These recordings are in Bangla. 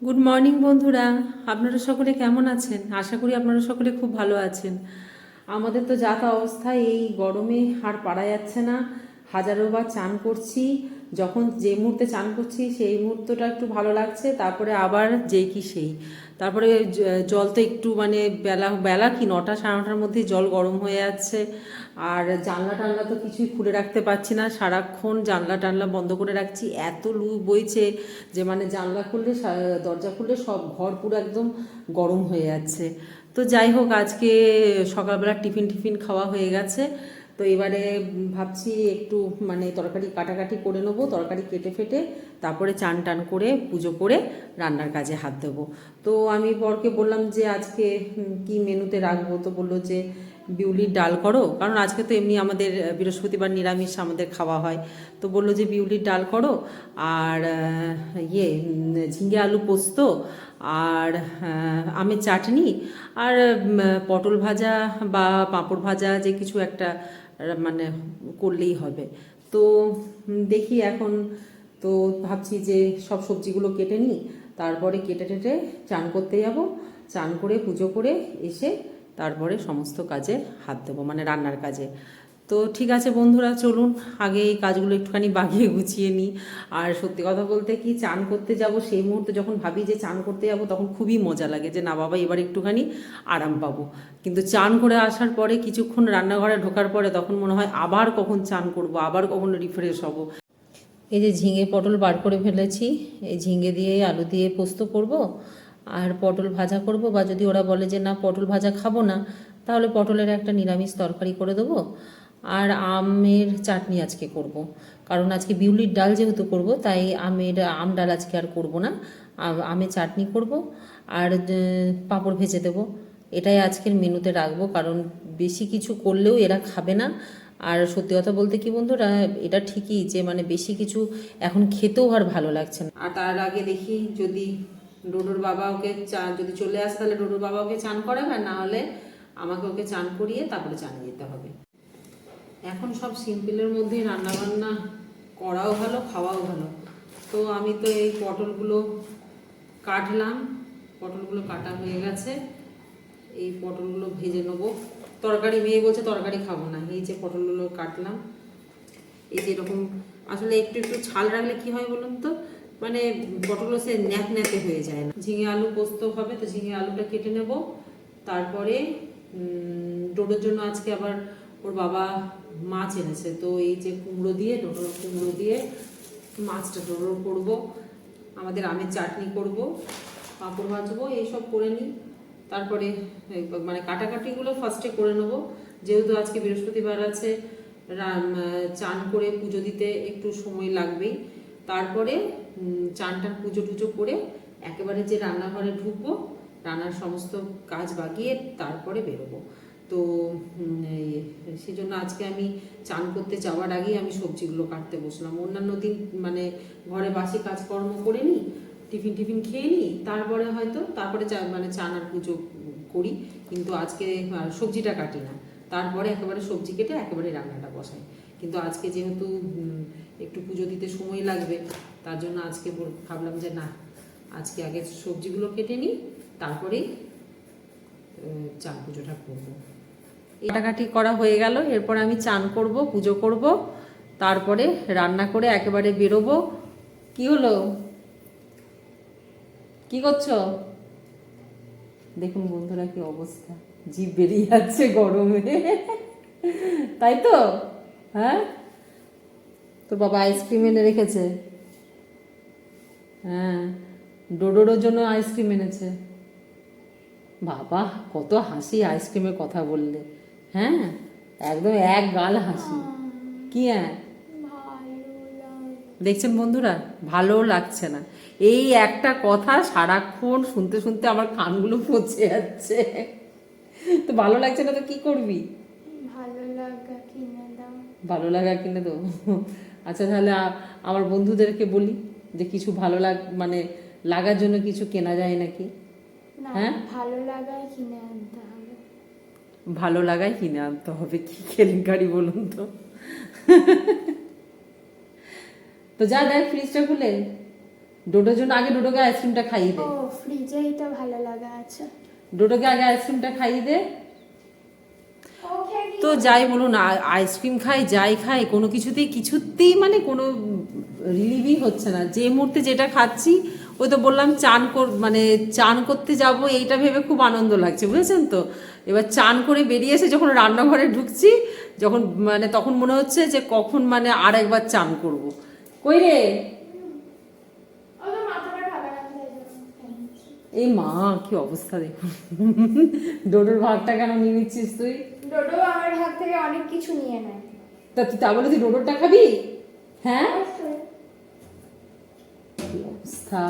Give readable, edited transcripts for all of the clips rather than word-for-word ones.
গুড মর্নিং বন্ধুরা, আপনারা সকলে কেমন আছেন? আশা করি আপনারা সকলে খুব ভালো আছেন। আমাদের তো যা তা অবস্থা, এই গরমে আর পারা যাচ্ছে না। হাজারো বার চান করছি, যখন যে মুহূর্তে চান করছি সেই মুহূর্তটা একটু ভালো লাগছে, তারপরে আবার যেই কি সেই। তারপরে জল তো একটু মানে বেলা বেলা কি 9টা সাড়ে 9টার মধ্যেই জল গরম হয়ে যাচ্ছে। আর জানলা টানলা তো কিছুই খুলে রাখতে পারছি না, সারাক্ষণ জানলা টানলা বন্ধ করে রাখছি, এত লু বইছে যে মানে জানলা খুললে দরজা খুললে সব ঘর পুরো একদম গরম হয়ে যাচ্ছে। তো যাই হোক, আজকে সকালবেলা টিফিন টিফিন খাওয়া হয়ে গেছে। তো এবারে ভাবছি একটু মানে তরকারি কাটাকাটি করে নেবো, তরকারি কেটে ফেটে তারপরে চান টান করে পুজো করে রান্নার কাজে হাত দেবো। তো আমি বরকে বললাম যে আজকে কি মেনুতে রাখবো, তো বললো যে বিউলির ডাল করো, কারণ আজকে তো এমনি আমাদের বৃহস্পতিবার নিরামিষ আমাদের খাওয়া হয়। তো বললো যে বিউলির ডাল করো, আর ঝিঙে আলু পোস্ত, আর আমের চাটনি, আর পটল ভাজা বা পাঁপড় ভাজা, যে কিছু একটা মানে করলেই হবে। তো দেখি এখন, তো ভাবছি যে সব সবজিগুলো কেটে নিই, তারপরে কেটে টেটে চান করতে যাব, চান করে পুজো করে এসে তারপরে সমস্ত কাজে হাত দেবো, মানে রান্নার কাজে। তো ঠিক আছে বন্ধুরা, চলুন আগে এই কাজগুলো একটুখানি বাগিয়ে গুছিয়ে নিই। আর সত্যি কথা বলতে কি, চান করতে যাব সেই মুহূর্তে যখন ভাবি যে চান করতে যাব, তখন খুবই মজা লাগে যে না বাবা এবার একটুখানি আরাম পাবো। কিন্তু চান করে আসার পরে কিছুক্ষণ রান্নাঘরে ঢোকার পরে তখন মনে হয় আবার কখন চান করব, আবার কখন রিফ্রেশ হব। এই যে ঝিঙে পটল বার করে ফেলেছি, এই ঝিঙে দিয়ে আলু দিয়ে পোস্ত করব, আর পটল ভাজা করব, বা যদি ওরা বলে যে না পটল ভাজা খাবো না, তাহলে পটলের একটা নিরামিষ তরকারি করে দেবো। আর আমের চাটনি আজকে করব, কারণ আজকে বিউলির ডাল যেহেতু করব, তাই আম ডাল আজকে আর করব না, আমের চাটনি করব। আর পাঁপড় ভেজে দেবো। এটাই আজকের মেনুতে রাখবো, কারণ বেশি কিছু করলেও এরা খাবে না। আর সত্যি কথা বলতে কি বন্ধুরা, এটা ঠিকই যে মানে বেশি কিছু এখন খেতেও আর ভালো লাগছে না। আর তার আগে দেখি যদি ডোডোর বাবা ওকে যদি চলে আসে, তাহলে ডোডোর বাবা ওকে চান করাবে, আর না হলে আমাকে ওকে চান করিয়ে তারপরে চান যেতে হবে। এখন সব সিম্পলের মধ্যেই রান্নাবান্না করাও ভালো, খাওয়াও ভালো। তো আমি তো এই পটলগুলো কাটলাম, পটলগুলো কাটা হয়ে গেছে, এই পটলগুলো ভেজে নেবো। তরকারি, মেয়ে বলছে তরকারি খাবো না, এই যে পটলগুলো কাটলাম, এই যে এরকম। আসলে একটু একটু ছাল রাখলে কি হয় বলুন তো, মানে পটলগুলো সে ন্যাক ন্যাকে হয়ে যায় না। ঝিঙে আলু পোস্ত হবে, তো ঝিঙে আলুটা কেটে নেব। তারপরে ডোডোর জন্য আজকে আবার ওর বাবা মাছ এনেছে, তো এই যে কুমড়ো দিয়ে, ডোডোর কুমড়ো দিয়ে মাছটা ডোডোর করবো, আমাদের আমের চাটনি করব, পাঁপড় ভাজবো, এইসব করে নিই। তারপরে মানে কাটাকাটিগুলো ফার্স্টে করে নেব, যেহেতু আজকে বৃহস্পতিবার আছে, চান করে পুজো দিতে একটু সময় লাগবেই। তারপরে চান টান পুজো টুজো করে একেবারে যে রান্নাঘরে ঢুকবো, রান্নার সমস্ত কাজ বাগিয়ে তারপরে বেরোবো। তো সেজন্য আজকে আমি চান করতে যাওয়ার আগেই আমি সবজিগুলো কাটতে বসলাম। অন্যান্য দিন মানে ঘরে বাসি কাজকর্ম করে নিই, টিফিন টিফিন খেয়ে নিই, তারপরে হয়তো তারপরে মানে চান আর পুজো করি, কিন্তু আজকে সবজিটা কাটি না, তারপরে একেবারে সবজি কেটে একেবারে রান্নাটা বসাই। কিন্তু আজকে যেহেতু একটু পুজো দিতে সময় লাগবে, তার জন্য আজকে ভাবলাম যে না, আজকে আগে সবজিগুলো কেটে নিই, তারপরেই চান পুজোটা করবো। কাটাকাটি করা হয়ে গেল, এরপর আমি চান করব, পুজো করব, তারপরে রান্না করে একেবারে বেরোবো। কি হলো, কি করছো? দেখুন বন্ধুরা কি অবস্থা, জিভ বেরিয়ে যাচ্ছে গরমে, তাই তো? হ্যাঁ, তোর বাবা আইসক্রিম এনে রেখেছে। হ্যাঁ, ডোডোর জন্য আইসক্রিম এনেছে। বাবা কত হাসি আইসক্রিমের কথা বললে, হ্যাঁ একদম এক গাল হাসি। কি হ্যাঁ, দেখছেন বন্ধুরা, ভালো লাগছে না, এই একটা কথা সারাক্ষণ শুনতে শুনতে আমার কানগুলো পচে যাচ্ছে। তো ভালো লাগছে না তো কি করবি? ভালো লাগা কিনে দাও। ভালো লাগা কিনে দেবো? আচ্ছা তাহলে আমার বন্ধুদেরকে বলি যে কিছু ভালো মানে লাগার জন্য কিছু কেনা যায় নাকি। না, হ্যাঁ, ভালো লাগাই কিনে আনতে হবে। ভালো লাগাই কিনে আনতে হবে, কি কেলেঙ্কারি বলুন তো। তো যা দেখ ফ্রিজটা খুলে, ডোডোর জন্য আগে ডোডোকে আইসক্রিমটা খাইয়ে দে। ও ফ্রিজে এটা ভালো লাগা আছে। ডোডোকে আগে আইসক্রিমটা খাইয়ে দে। ওকে তো যাই বলুন, আইসক্রিম খাই যাই খাই, কোনো কিছুতেই মানে কোনো রিলিভই হচ্ছে না। যে মুহূর্তে যেটা খাচ্ছি, ওই তো বললাম মানে চান করতে যাব, এইটা ভেবে খুব আনন্দ লাগছে, বুঝেছেন তো। এবার চান করে বেরিয়ে এসে যখন রান্নাঘরে ঢুকছি, যখন মানে তখন মনে হচ্ছে যে কখন মানে আর একবার চান করব। কই রে ওটা মাথাটা ভালো লাগছে। এই মা, কি অবস্থা দেখুন। ডোডোর ভাগটা কেন নিয়ে নিচ্ছিস তুই? ডোডো আমার হাত থেকে অনেক কিছু নিয়ে নেয়। তা বলে তুই ডোডোরটা খাবি? হ্যাঁ, কি অবস্থা।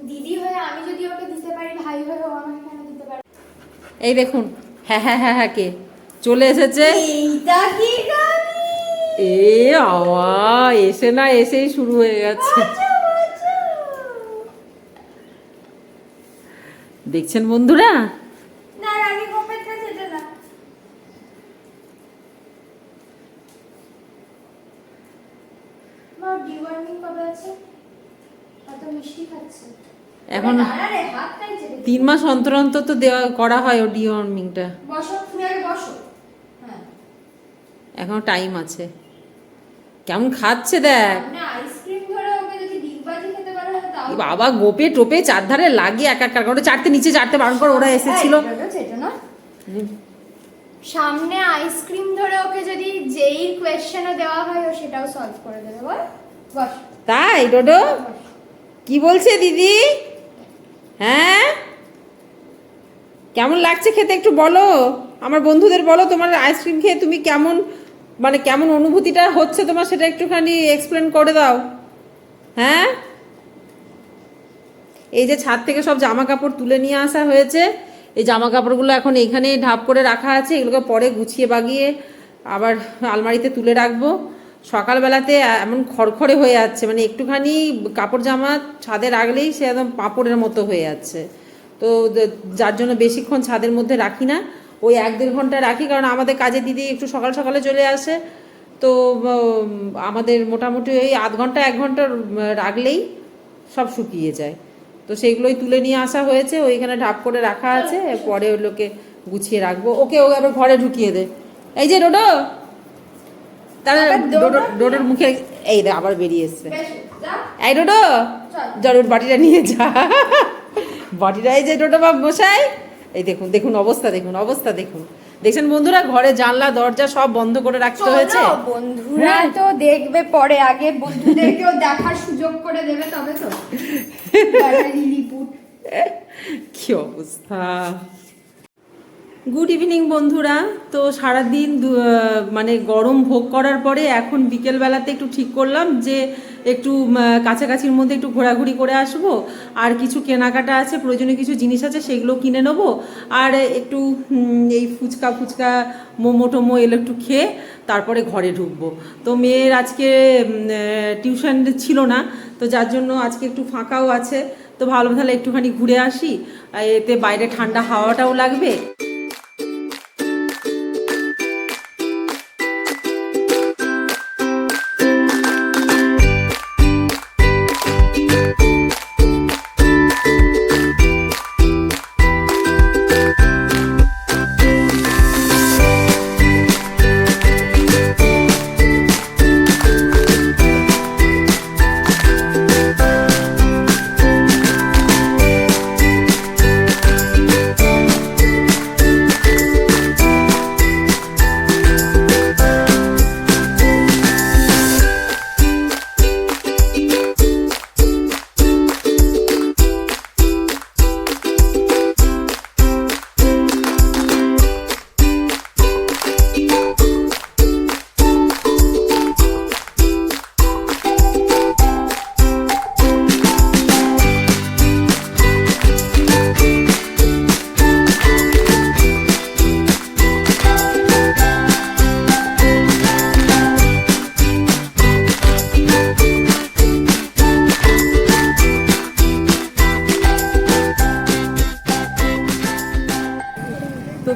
দিদি হয়ে আমি যদি ওকে দিতে পারি, ভাই হয়ে ও আমাকে কেন দিতে পারে? এই দেখুন, হ্যাঁ হ্যাঁ হ্যাঁ হ্যাঁ কে চলে এসেছে। এইটা কি গালি? এ আওয়া, এসে না এসেই শুরু হয়ে গেছে। দেখছেন বন্ধুরা, না রানী গোপের কাছে এটা না। মা ডিওয়ার্মিং কবে আছে? এত মিষ্টি খাচ্ছে এখন আরে হাতটাই চেপে 3 মাস অন্তর অন্তর তো দেওয়া করা হয় ও ডিওয়ার্মিংটা। বসো, তুমি আগে বসো। হ্যাঁ, এখনো টাইম আছে। কেমন খাচ্ছে দেখ। না আইসক্রিম ধরে ওকে যদি ডিগবাজি খেতে পারো তাও। এ বাবা, গোপে টোপে চারধারে লাগিয়ে একাকার করে চারটে, নিচে চারটে বারণ করে ওরা এসেছিল। সেটা না, সামনে আইসক্রিম ধরে ওকে যদি যেই কোয়েশ্চেনও দেওয়া হয় ও সেটাও সলভ করে দেবে। বল বস। তাই ডোডো কি বলছে দিদি? হ্যাঁ, কেমন লাগছে খেতে একটু বলো, আমার বন্ধুদের বলো তোমার আইসক্রিম খেয়ে তুমি কেমন মানে কেমন অনুভূতিটা হচ্ছে তোমার, সেটা একটুখানি এক্সপ্লেন করে দাও। হ্যাঁ, এই যে ছাদ থেকে সব জামা কাপড় তুলে নিয়ে আসা হয়েছে, এই জামা কাপড়গুলো এখন এইখানে ঢাপ করে রাখা আছে, এগুলোকে পরে গুছিয়ে বাগিয়ে আবার আলমারিতে তুলে রাখবো। সকালবেলাতে এমন খড়খড়ে হয়ে যাচ্ছে, মানে একটুখানি কাপড় জামা ছাদে রাখলেই সে একদম পাঁপড়ের মতো হয়ে যাচ্ছে। তো যার জন্য বেশিক্ষণ ছাদের মধ্যে রাখি না, ওই 1-1.5 ঘন্টা রাখি, কারণ আমাদের কাজে দিদি একটু সকাল সকালে চলে আসে। তো আমাদের মোটামুটি ওই আধ ঘন্টা 1 ঘন্টা রাখলেই সব শুকিয়ে যায়। তো সেইগুলোই তুলে নিয়ে আসা হয়েছে, ওইখানে ঢাপ করে রাখা আছে, পরে ওগুলোকে গুছিয়ে রাখবো। ওকে ও আবার ঘরে ঢুকিয়ে দে। এই যে ডোডো, তাহলে ডোডোর মুখে এই রে আবার বেরিয়ে এসছে। এই ডোডো, জরুর বাটিটা নিয়ে যা। বাটিটা এই যে ডোডো বাপ মশাই, এই দেখুন দেখুন অবস্থা, দেখুন অবস্থা দেখুন। দেখছেন বন্ধুরা, ঘরে জানলা দরজা সব বন্ধ করে রাখতে হয়েছে। বন্ধুরা তো দেখবে পরে, আগে বন্ধুদেরকেও দেখার সুযোগ করে দেবে তবে তো। লিলিপুট, কি অবস্থা। গুড ইভিনিং বন্ধুরা। তো সারাদিন মানে গরম ভোগ করার পরে এখন বিকেলবেলাতে একটু ঠিক করলাম যে একটু কাছাকাছির মধ্যে একটু ঘোরাঘুরি করে আসব, আর কিছু কেনাকাটা আছে, প্রয়োজনীয় কিছু জিনিস আছে, সেগুলো কিনে নেবো। আর একটু এই ফুচকা মোমো টোমো এলো একটু খেয়ে তারপরে ঘরে ঢুকবো। তো মেয়ের আজকে টিউশন ছিল না, তো যার জন্য আজকে একটু ফাঁকাও আছে। তো ভালো, তাহলে একটুখানি ঘুরে আসি, এতে বাইরে ঠান্ডা হাওয়াটাও লাগবে।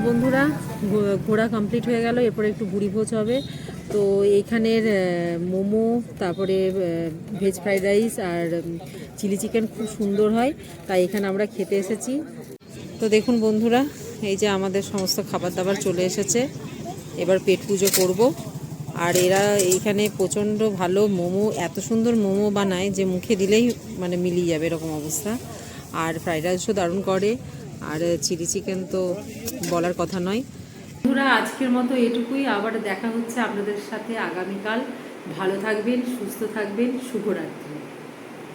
বন্ধুরা, ঘোরা কমপ্লিট হয়ে গেল, এরপরে একটু ভুড়ি ভোজ হবে। তো এইখানের মোমো, তারপরে ভেজ ফ্রাইড রাইস আর চিলি চিকেন খুব সুন্দর হয়, তাই এখানে আমরা খেতে এসেছি। তো দেখুন বন্ধুরা, এই যে আমাদের সমস্ত খাবার দাবার চলে এসেছে, এবার পেট পুজো করব। আর এরা এইখানে প্রচণ্ড ভালো মোমো, এত সুন্দর মোমো বানায় যে মুখে দিলেই মানে মিলিয়ে যাবে এরকম অবস্থা। আর ফ্রাইড রাইসও দারুণ করে, আর চিলি চিকেন তো বলার কথা নয়। বন্ধুরা, আজকের মতো এটুকুই, আবার দেখা হচ্ছে আপনাদের সাথে আগামীকাল। ভালো থাকবেন, সুস্থ থাকবেন, শুভরাত্রি।